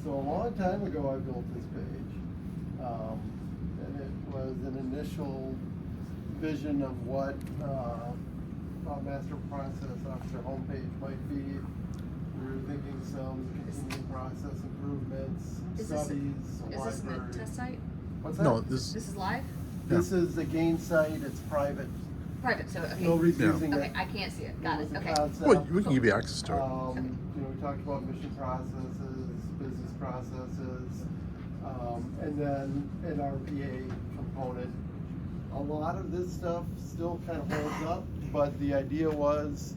So a long time ago, I built this page, and it was an initial vision of what a master process officer homepage might be. We were thinking some continuing process improvements, studies, a Is this library. a test site? What's that? No, This is live? This is the gain site. It's private. Private, so okay. Nobody's Yeah. using Okay, it. I can't see it. Got it. was a Okay. concept. Well, we can give you access to it. We talked about mission processes, business processes, and then an RPA component. A lot of this stuff still kind of holds up, but the idea was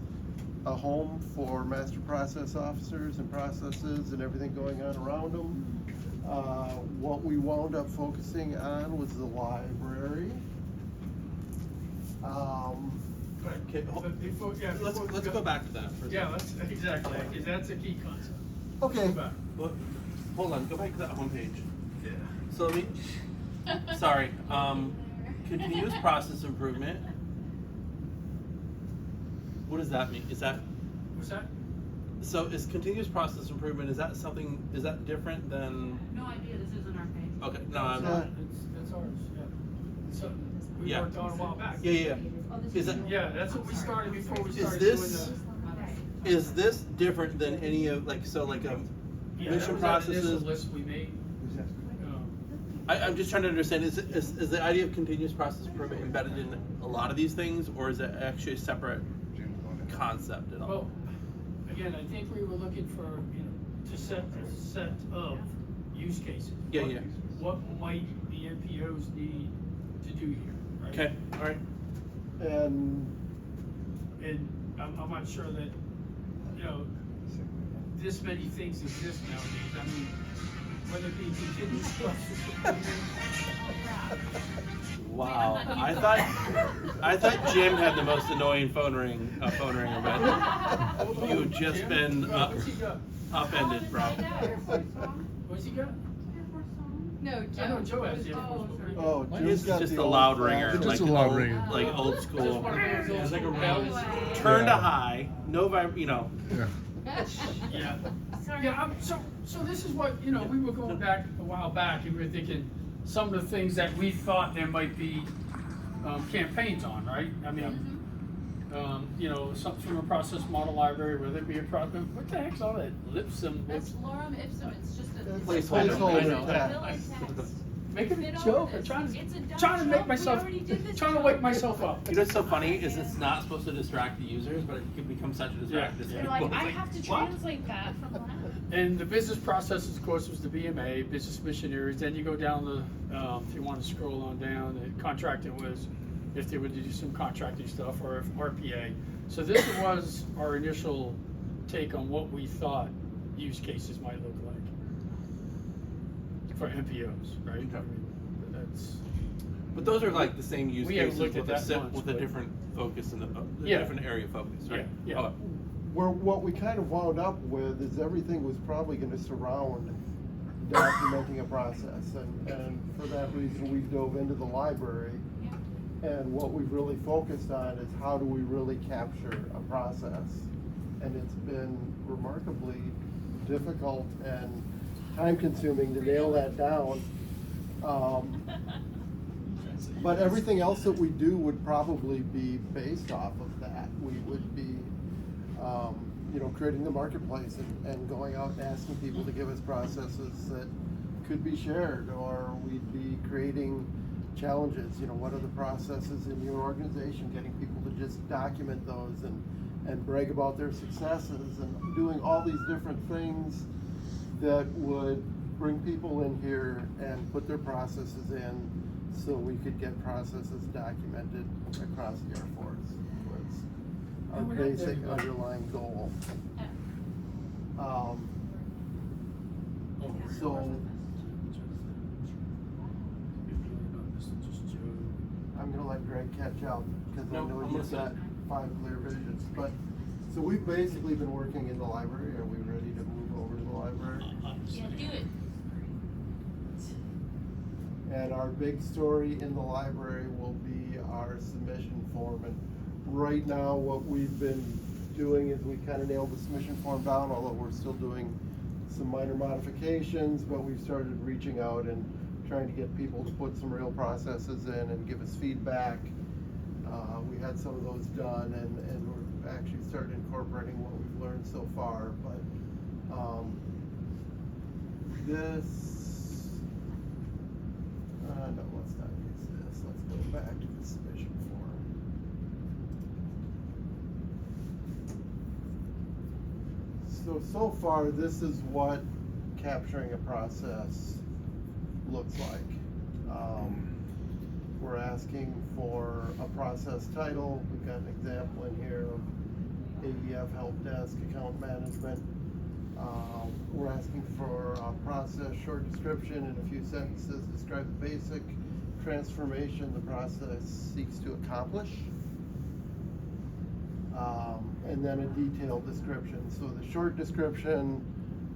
a home for master process officers and processes and everything going on around them. What we wound up focusing on was the library. Okay, But before, yeah, let's go back to that for a Yeah, second. let's, exactly, because that's a key concept. Okay. Go back. Well, hold on, go back to that homepage. Yeah. So let me, sorry, continuous process improvement. What does that mean? Is that, What's that? so is continuous process improvement, is that something, is that different than, No idea, this isn't our page. okay, no, I'm, Yeah. That's ours, yeah. So, we Yeah. worked on it a while back. yeah. Is that, Yeah, that's what we started before we Is started doing this- the. is this different than any of, like, so like, Yeah, that mission was that initial processes? list we made. I'm just trying to understand, is the idea of continuous process improvement embedded in a lot of these things, or is it actually a separate concept at all? Well, again, I think we were looking for, to set a set of use cases. Yeah, What- yeah. What might the NPOs need to do here, right? Okay, all right. And And I'm not sure that, this many things exist nowadays. I mean, whether it be continuous process. Wow, I thought Jim had the most annoying phone ring event. You've just been What's he got? upended, bro. What's he got? No, I know Joe has the Air Force One. oh, It's Jim's got just the a old loud flash. ringer, Just like a loud old, ringer. like old Just school. one of those It's like a old bells. bells. Turn to Yeah. high, no Yeah. Yeah. Sorry. Yeah, so this is what, we were going back a while back and we were thinking some of the things that we thought there might be campaigns on, right? I mean, some from a process model library, whether it be a problem, what the heck's all that lip symbol? That's lorem ipsum, it's just a. It's Placeholder. placeholder I know. text. Making They a don't- joke, I'm it's- trying it's a dumb to make joke. We myself, already did this trying to joke. wake myself up. You know what's so funny is it's not supposed to distract the users, but it can become such a distraction. Yeah. to They're people. like, I It's have to what? translate that from Latin. And the business processes, of course, was the BMA, business mission areas. Then you go down if you want to scroll on down, the contracting was if they would do some contracting stuff or if RPA. So this was our initial take on what we thought use cases might look like for MPOs, right? I mean, that's. But those are like the same use We haven't cases looked with at a, that once, with a but- different focus and a Yeah. different area of focus, right? Yeah, yeah. Oh, What we kind of wound up with is everything was probably going to surround documenting a process, and for that reason we dove into the library. And what we've really focused on is how do we really capture a process, and it's been remarkably difficult and time-consuming to nail that down. But everything else that we do would probably be based off of that. We would be, creating the marketplace and going out and asking people to give us processes that could be shared, or we'd be creating challenges. What are the processes in your organization? Getting people to just document those and brag about their successes, and doing all these different things that would bring people in here and put their processes in, so we could get processes documented across the Air Force. Was our Yeah, we're not there basic yet. underlying goal. Oh. So I'm gonna let Greg catch up, because I No, know I'm he's got listening. 5 clear visions. But, so we've basically been working in the library. Are we ready to move over to the library? Yeah, do it. And our big story in the library will be our submission form. And right now, what we've been doing is we kind of nailed the submission form down, although we're still doing some minor modifications, but we've started reaching out and trying to get people to put some real processes in and give us feedback. We had some of those done, and we're actually started incorporating what we've learned so far. But this, no, let's not use this. Let's go back to the submission form. So far, this is what capturing a process looks like. We're asking for a process title. We've got an example in here of AEF Help Desk Account Management. We're asking for a process short description in a few sentences, describe the basic transformation the process seeks to accomplish. And then a detailed description. So the short description,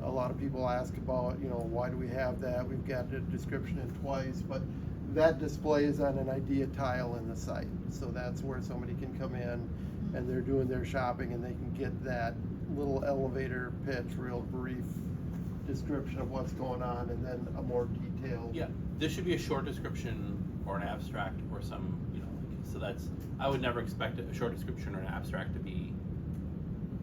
a lot of people ask about, why do we have that? We've got a description in twice, but that displays on an idea tile in the site. So that's where somebody can come in and they're doing their shopping and they can get that little elevator pitch, real brief description of what's going on, and then a more detailed. Yeah, this should be a short description or an abstract or some, so that's, I would never expect a short description or an abstract to be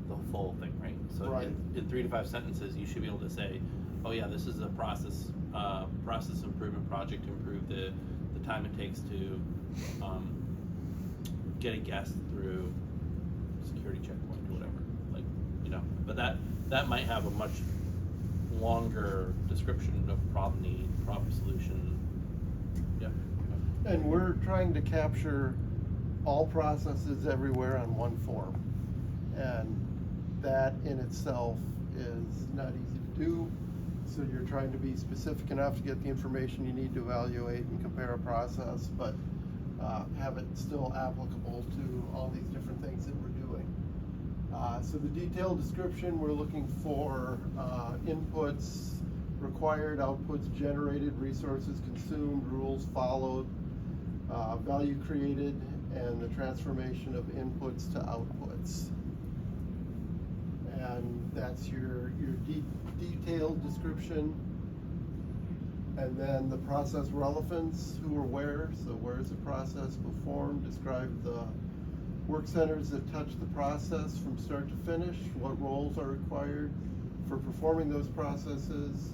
the full thing, right? So Right. in 3 to 5 sentences, you should be able to say, oh yeah, this is a process improvement project to improve the time it takes to get a guest through security checkpoint or whatever. But that might have a much longer description of problem need, problem solution. Yeah. And we're trying to capture all processes everywhere on one form. And that in itself is not easy to do. So you're trying to be specific enough to get the information you need to evaluate and compare a process, but have it still applicable to all these different things that we're doing. So the detailed description, we're looking for inputs required, outputs generated, resources consumed, rules followed, value created, and the transformation of inputs to outputs. And that's your detailed description. And then the process relevance, who or where. So where is the process performed? Describe the work centers that touch the process from start to finish. What roles are required for performing those processes?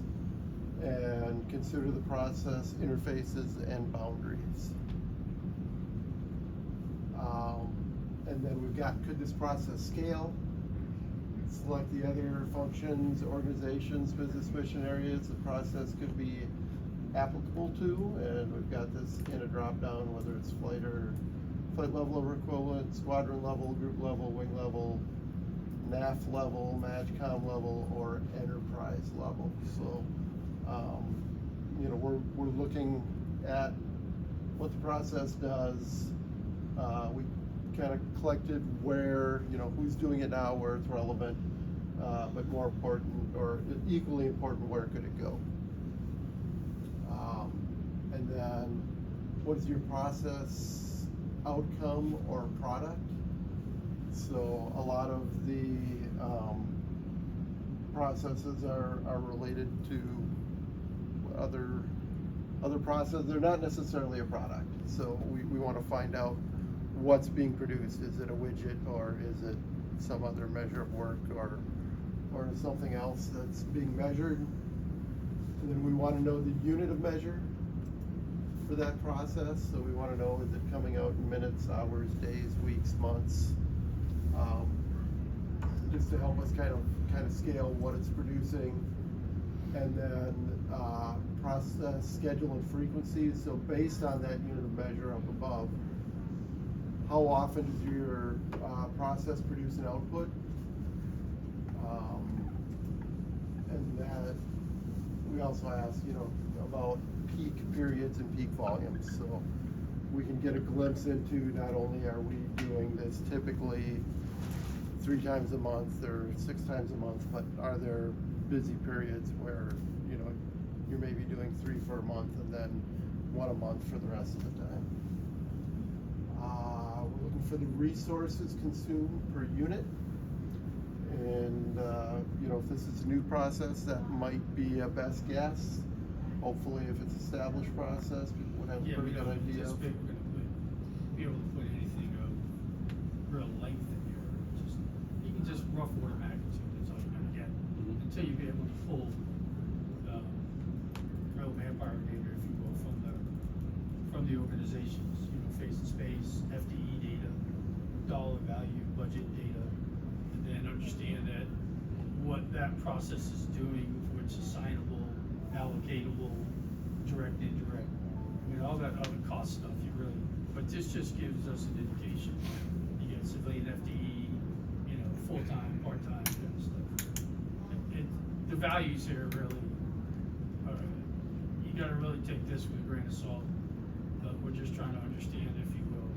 And consider the process interfaces and boundaries. And then we've got, could this process scale? Select the other functions, organizations, business mission areas the process could be applicable to, and we've got this in a drop down, whether it's flight level or equivalent, squadron level, group level, wing level, NAF level, MAGCOM level, or enterprise level. So, we're looking at what the process does. We kind of collected where, who's doing it now, where it's relevant, but more important, or equally important, where could it go? And then, what is your process outcome or product? So a lot of the processes are related to other processes. They're not necessarily a product. So we want to find out what's being produced. Is it a widget, or is it some other measure of work, or something else that's being measured? And then we want to know the unit of measure for that process. So we want to know, is it coming out in minutes, hours, days, weeks, months, just to help us kind of scale what it's producing. And then process schedule and frequency. So based on that unit of measure up above, how often does your process produce an output? And that we also ask, about peak periods and peak volumes. So we can get a glimpse into not only are we doing this typically 3 times a month or 6 times a month, but are there busy periods where, you're maybe doing 3 for a month and then 1 a month for the rest of the time. We're looking for the resources consumed per unit. And, you know, if this is a new process, that might be a best guess. Hopefully, if it's established process, people would have a Yeah, we pretty good don't idea. anticipate we're gonna be able to put anything of real length in here. You can just rough order magnitude, that's all you're gonna get. Mhm. Until you be able to pull, real vampire data, if you will, from the organizations, you know, face and space, FTE data, dollar value, budget data, and then understand that what that process is doing, which is assignable, allocatable, direct, indirect. I mean, all that other cost stuff, you really, but this just gives us an indication. You get civilian FTE, you know, full-time, part-time, kind of stuff. The values here really, you gotta really take this with a grain of salt. We're just trying to understand, if you will,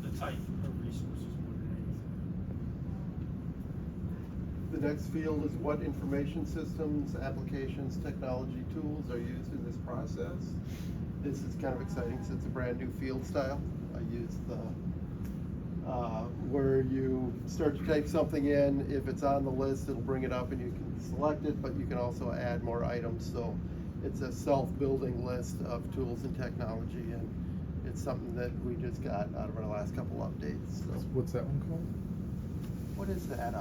the type of resources more than anything. The next field is what information systems, applications, technology tools are used in this process. This is kind of exciting since it's a brand new field style. I used the, where you start to type something in, if it's on the list, it'll bring it up and you can select it, but you can also add more items. So it's a self-building list of tools and technology, and it's something that we just got out of our last couple updates. So What's that one called? what is that?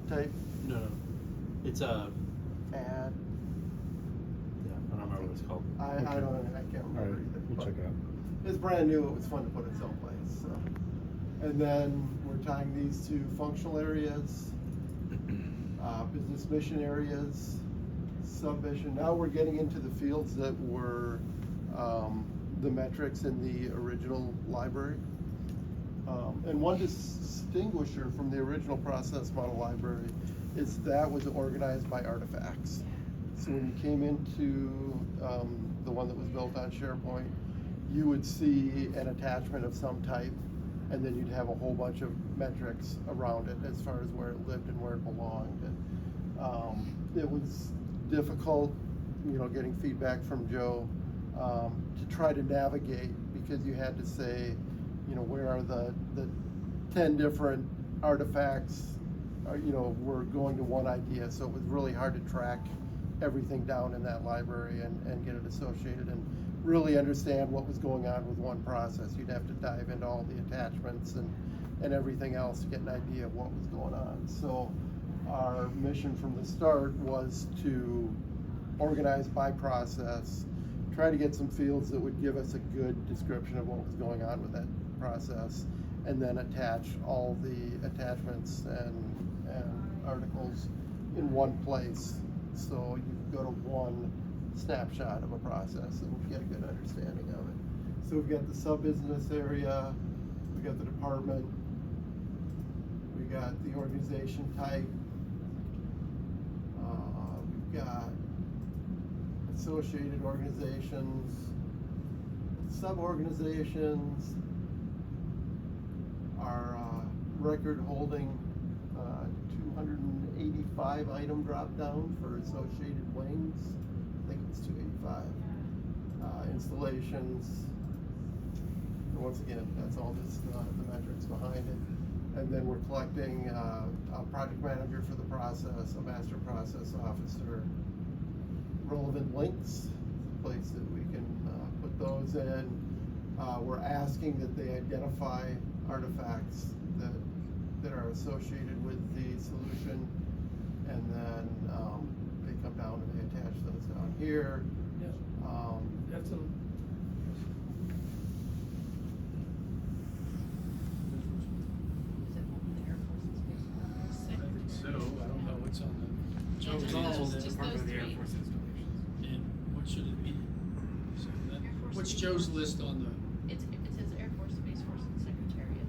Type No, it's a, add. yeah, I don't remember what it's called. I Okay. don't, I can't All remember right, either. we'll but check it out. It's brand new, it was fun to put it someplace, so. And then we're tying these to functional areas, business mission areas, sub-mission. Now we're getting into the fields that were, the metrics in the original library. And one distinguisher from the original process model library is that was organized by artifacts. So when you came into the one that was built on SharePoint, you would see an attachment of some type, and then you'd have a whole bunch of metrics around it as far as where it lived and where it belonged. And it was difficult, you know, getting feedback from Joe to try to navigate, because you had to say, you know, where are the 10 different artifacts, you know, were going to one idea. So it was really hard to track everything down in that library and get it associated and really understand what was going on with one process. You'd have to dive into all the attachments and everything else to get an idea of what was going on. So our mission from the start was to organize by process, try to get some fields that would give us a good description of what was going on with that process, and then attach all the attachments and articles in one place. So you can go to one snapshot of a process and get a good understanding of it. So we've got the sub-business area, we got the department, we got the organization type, we've got associated organizations, sub-organizations, our record holding 285 item drop down for associated wings. I think it's 285. Installations. And once again, that's all just the metrics behind it. And then we're collecting a project manager for the process, a master process officer, relevant links, a place that we can put those in. We're asking that they identify artifacts that are associated with the solution, and then they come down and they attach those down here. Yeah. That's a. Is it on the Air Force and Space Force? So, I don't know what's on the. Yeah, Joe's just on those- the just Department of those the Air three. Force installations. And what should it be? So that, Air Force what's and Joe's Space list on the? It says Air Force, Space Force, and Secretariat,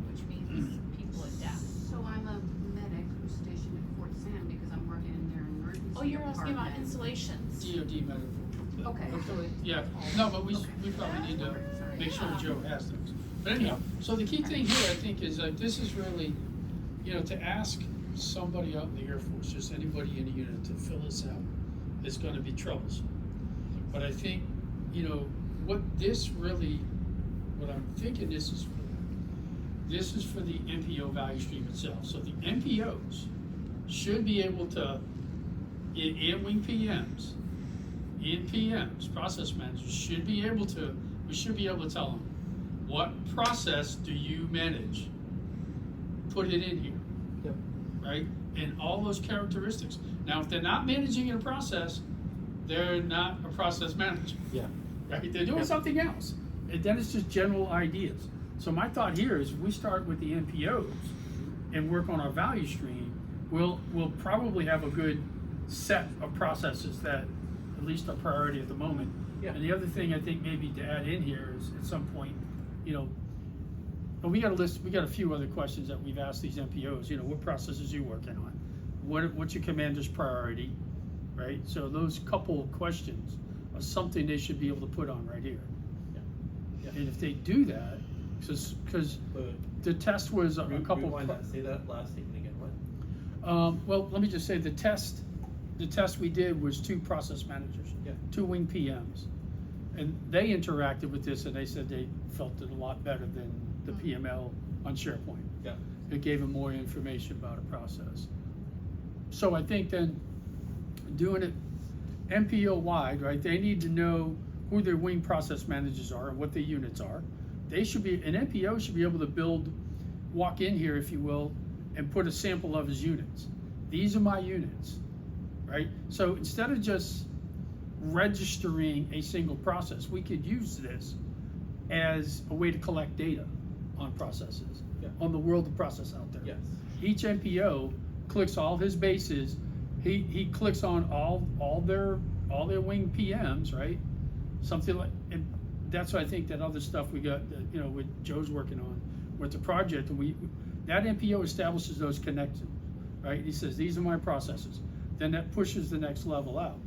which means people at DAP. So I'm a medic who's stationed at Fort Sam because I'm working in their emergency Oh, you're asking about department. installations. DOD medical. Okay. Yeah, no, but we Okay. probably need to Sorry. make sure Yeah. Joe has those. But anyhow, so the key thing here, I think, is that this is really, you know, to ask somebody out in the Air Force, just anybody in a unit to fill this out, is gonna be troublesome. But I think, you know, what I'm thinking this is for, this is for the NPO value stream itself. So the NPOs should be able to, in wing PMs, process managers should be able to, we should be able to tell them, what process do you manage? Put it in here. Yep. Right? And all those characteristics. Now, if they're not managing a process, they're not a process manager. Yeah. Right? They're doing something else. And then it's just general ideas. So my thought here is we start with the NPOs and work on our value stream, we'll probably have a good set of processes that at least are priority at the moment. Yeah. And the other thing I think maybe to add in here is at some point, you know, and we got a few other questions that we've asked these NPOs, you know, what processes are you working on? What's your commander's priority, right? So those couple of questions are something they should be able to put on right here. Yeah. And if they do that, because the test was a couple. Say that last statement again, what? Well, let me just say the test we did was 2 process managers, Yeah. 2 wing PMs, and they interacted with this and they said they felt it a lot better than the PML on SharePoint. Yeah. It gave them more information about a process. So I think then doing it MPO wide, right? They need to know who their wing process managers are and what their units are. They should be, an MPO should be able to walk in here, if you will, and put a sample of his units. These are my units, right? So instead of just registering a single process, we could use this as a way to collect data on processes, Yeah. on the world of process out there. Yes. Each MPO clicks all his bases. He clicks on all their wing PMs, right? Something like, and that's why I think that other stuff we got, you know, with Joe's working on with the project, and that MPO establishes those connections, right? He says, these are my processes. Then that pushes the next level out,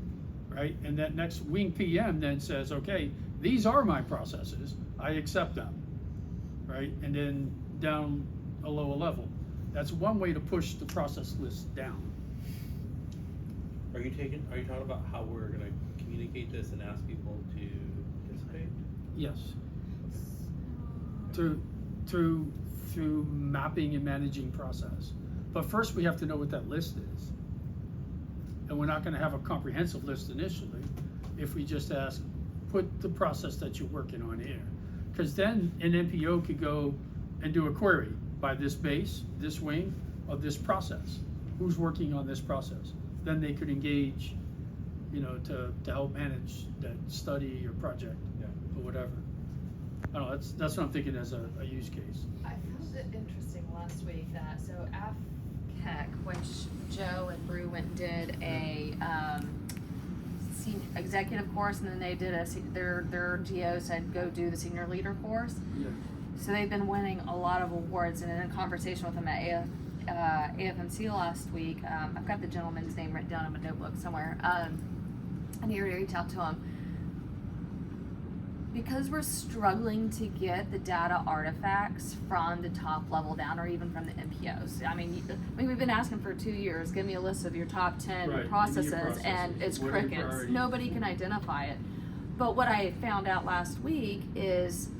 right? And that next wing PM then says, okay, these are my processes. I accept them, right? And then down a lower level. That's one way to push the process list down. Are you talking about how we're gonna communicate this and ask people to participate? Yes. Through mapping and managing process. But first we have to know what that list is. And we're not gonna have a comprehensive list initially if we just ask, put the process that you're working on here. Because then an NPO could go and do a query by this base, this wing, of this process. Who's working on this process? Then they could engage, you know, to help manage that study or project, Yeah. or whatever. I don't know, that's what I'm thinking as a use case. I found it interesting last week that, so AFCEC, which Joe and Brew went and did a, executive course, and then they did their GO said go do the senior leader course. Yeah. So they've been winning a lot of awards, and in a conversation with them at AFMC last week, I've got the gentleman's name written down in my notebook somewhere, and he reached out to him. Because we're struggling to get the data artifacts from the top level down, or even from the MPOs. I mean, we've been asking for 2 years, give me a list of your top 10 Right, processes, give me your processes. and it's What are your crickets. priorities? Nobody can identify it. But what I found out last week is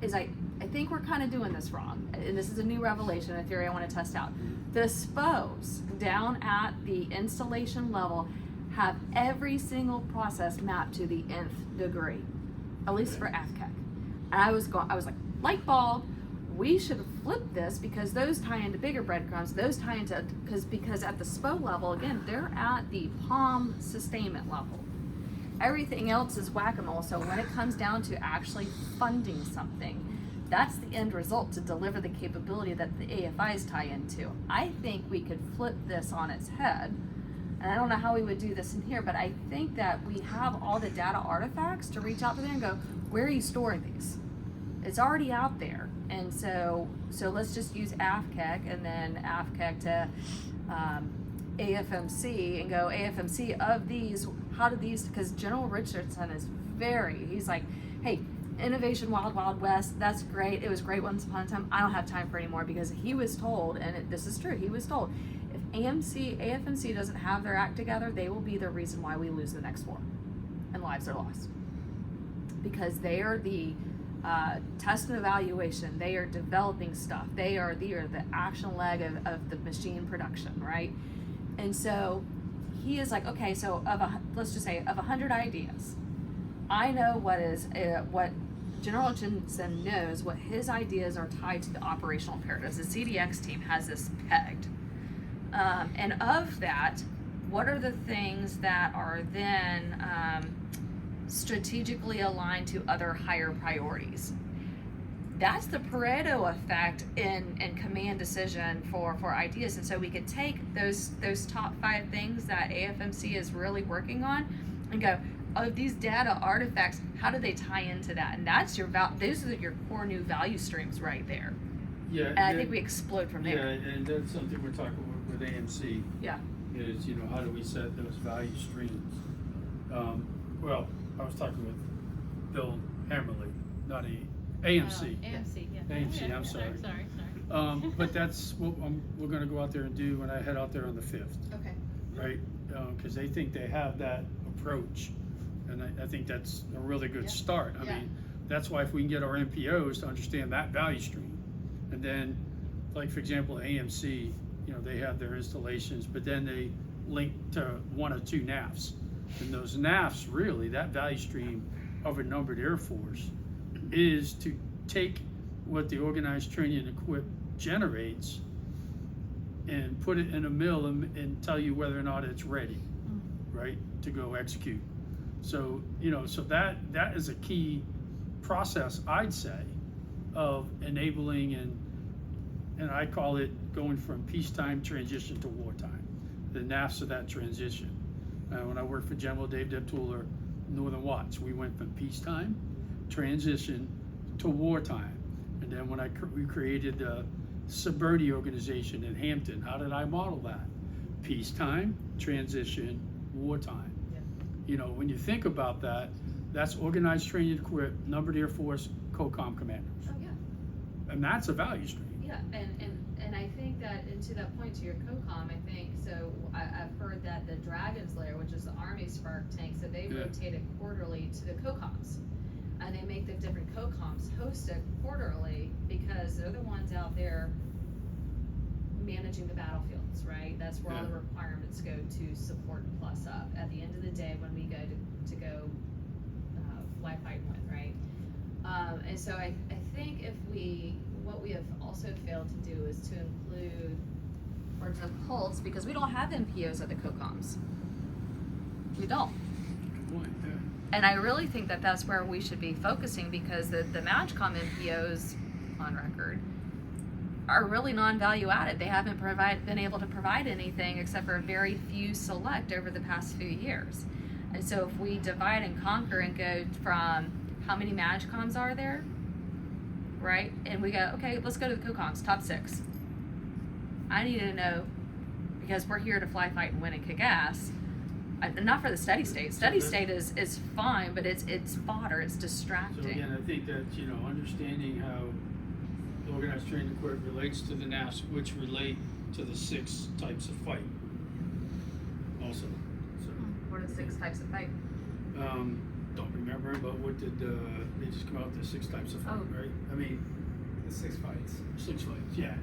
I think we're kind of doing this wrong. And this is a new revelation, a theory I want to test out. The SPOs down at the installation level have every single process mapped to the nth degree, at least for AFCEC. And I was like, light bulb, we should flip this, because those tie into bigger breadcrumbs, those tie into, because at the SPO level, again, they're at the POM sustainment level. Everything else is whack-a-mole. So when it comes down to actually funding something, that's the end result to deliver the capability that the AFIs tie into. I think we could flip this on its head. And I don't know how we would do this in here, but I think that we have all the data artifacts to reach out to them and go, where are you storing these? It's already out there. And so let's just use AFCEC and then AFCEC to AFMC and go, AFMC, of these, how do these, because General Richardson is he's like, hey, innovation wild, wild west, that's great. It was great once upon a time. I don't have time for it anymore, because he was told, and this is true, he was told, if AFMC doesn't have their act together, they will be the reason why we lose the next war and lives are lost. Because they are the test and evaluation. They are developing stuff. They are the action leg of the machine production, right? And so he is like, okay, so let's just say of 100 ideas, I know what General Jensen knows what his ideas are tied to the operational imperatives. The CDX team has this pegged. And of that, what are the things that are then strategically aligned to other higher priorities? That's the Pareto effect in command decision for ideas. And so we could take those top 5 things that AFMC is really working on and go, oh, these data artifacts, how do they tie into that? And that's those are your core new value streams right there. Yeah. And I think we explode from Yeah, there. and that's something we're talking with AMC. Yeah. Is, how do we set those value streams? Well, I was talking with Bill Hammerly, not AMC. AMC, yeah. AMC, Yeah, I'm sorry. Sorry. But that's what we're gonna go out there and do when I head out there on the 5th, Okay. right? Cause they think they have that approach, and I think that's a really good Yeah. start. I Yeah. mean, that's why if we can get our MPOs to understand that value stream, and then, like for example, AMC, they have their installations, but then they link to 1 or 2 NAFs. And those NAFs, really, that value stream of a numbered Air Force is to take what the organized training and equip generates and put it in a mill and tell you whether or not it's ready, right, to go execute. So, so that is a key process, I'd say, of enabling and I call it going from peacetime transition to wartime. The NAFs of that transition. When I worked for General Dave Deptooler, Northern Watch, we went from peacetime transition to wartime. And then when we created the Suburban organization in Hampton, how did I model that? Peacetime, transition, wartime. Yeah. When you think about that, that's organized training and equip, numbered Air Force, COCOM commanders. Oh yeah. And that's a value stream. Yeah, and I think that, and to that point, to your COCOM, I think, so I've heard that the Dragon's Lair, which is the Army Spark tank, so they Yeah. rotate it quarterly to the COCOMs. And they make the different COCOMs host it quarterly because they're the ones out there managing the battlefields, right? That's where all the Yeah. requirements go to support plus up. At the end of the day, when we go to go fly fight with, right? And so I think what we have also failed to do is to include, or to pulse, because we don't have MPOs at the COCOMs. We don't. Good point, yeah. And I really think that that's where we should be focusing, because the MAGCOM MPOs on record are really non-value added. They haven't been able to provide anything except for a very few select over the past few years. And so if we divide and conquer and go from how many MAGCOMs are there, right? And we go, okay, let's go to the COCOMs, top 6. I need to know, because we're here to fly, fight, and win and kick ass. Not for the steady state. Steady state is fine, but it's fodder. It's distracting. So again, I think that, understanding how the organized training equip relates to the NAFs, which relate to the 6 types of fight also. So, What are the 6 types of fight? don't remember, but what did, they just come out with the 6 types of fight, Oh. right? I mean, The 6 fights. 6 fights, yeah.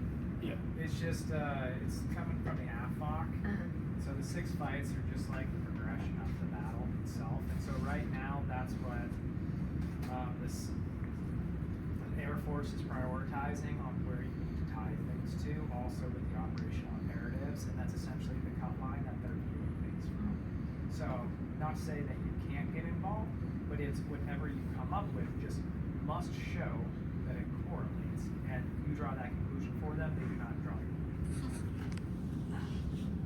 It's just, it's coming from the AFOC. So the 6 fights are just like the progression of the battle itself. And so right now, that's what this Air Force is prioritizing on where you need to tie things to, also with the operational imperatives. And that's essentially the cut line that they're viewing things from. So not to say that you can't get involved, but it's whatever you come up with just must show that it correlates. And you draw that conclusion for them, they do not draw it.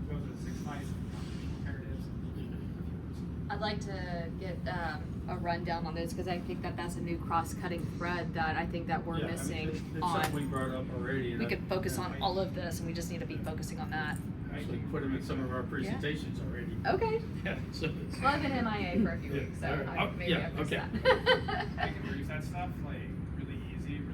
Those are the 6 fights, imperatives. I'd like to get a rundown on those, because I think that that's a new cross-cutting thread that I think that we're Yeah, I mean, missing it's something we on. brought up already. and We I- could focus yeah, on all of this, and we just need to be focusing on that. Actually put them in some of our presentations already. Okay. Yeah, so it's. Well, I've been MIA for a few Yeah, weeks, so all right. maybe Yeah, I missed okay. I can brief that stuff, like,